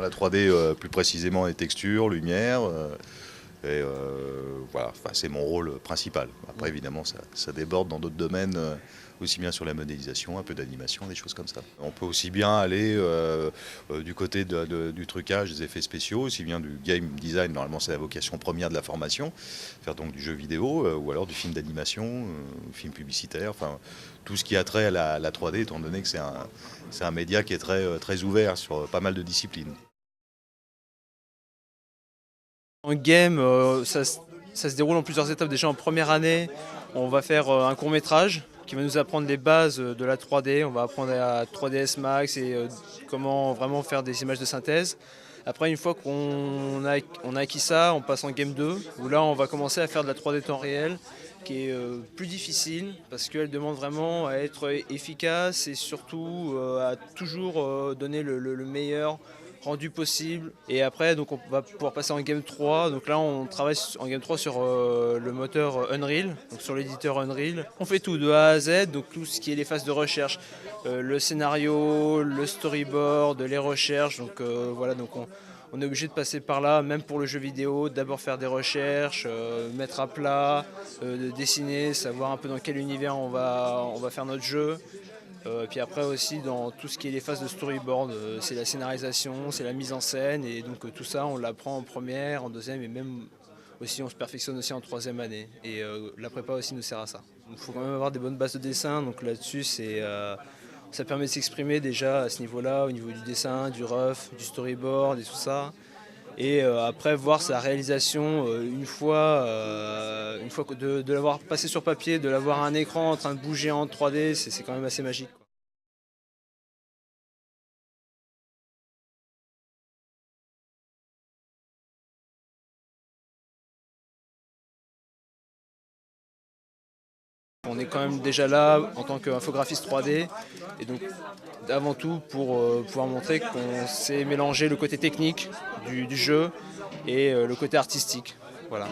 la 3D, plus précisément les textures, lumière. Voilà, enfin, c'est mon rôle principal. Après, évidemment, ça déborde dans d'autres domaines, aussi bien sur la modélisation, un peu d'animation, des choses comme ça. On peut aussi bien aller du côté du trucage, des effets spéciaux, aussi bien du game design, normalement c'est la vocation première de la formation, faire donc du jeu vidéo, ou alors du film d'animation, film publicitaire, enfin tout ce qui a trait à la 3D, étant donné que c'est un média qui est très ouvert sur pas mal de disciplines. En game, ça se déroule en plusieurs étapes. Déjà en première année, on va faire un court métrage qui va nous apprendre les bases de la 3D. On va apprendre à 3ds Max et comment vraiment faire des images de synthèse. Après, une fois on a acquis ça, on passe en game 2, où là on va commencer à faire de la 3D temps réel, qui est plus difficile parce qu'elle demande vraiment à être efficace et surtout à toujours donner le meilleur rendu possible. Et après, donc on va pouvoir passer en Game 3. Donc là, on travaille en Game 3 sur le moteur Unreal, donc sur l'éditeur Unreal. On fait tout de A à Z, donc tout ce qui est les phases de recherche, le scénario, le storyboard, les recherches. Donc voilà, donc on est obligé de passer par là, même pour le jeu vidéo, d'abord faire des recherches, mettre à plat, dessiner, savoir un peu dans quel univers on va faire notre jeu. Et puis après aussi dans tout ce qui est les phases de storyboard, c'est la scénarisation, c'est la mise en scène et donc tout ça on l'apprend en première, en deuxième et même aussi on se perfectionne aussi en troisième année et la prépa aussi nous sert à ça. Il faut quand même avoir des bonnes bases de dessin, donc là-dessus ça permet de s'exprimer déjà à ce niveau-là, au niveau du dessin, du rough, du storyboard et tout ça. Et après voir sa réalisation une fois de l'avoir passé sur papier, de l'avoir à un écran en train de bouger en 3D, c'est quand même assez magique, quoi. On est quand même déjà là en tant qu'infographiste 3D et donc avant tout pour pouvoir montrer qu'on sait mélanger le côté technique du jeu et le côté artistique. Voilà.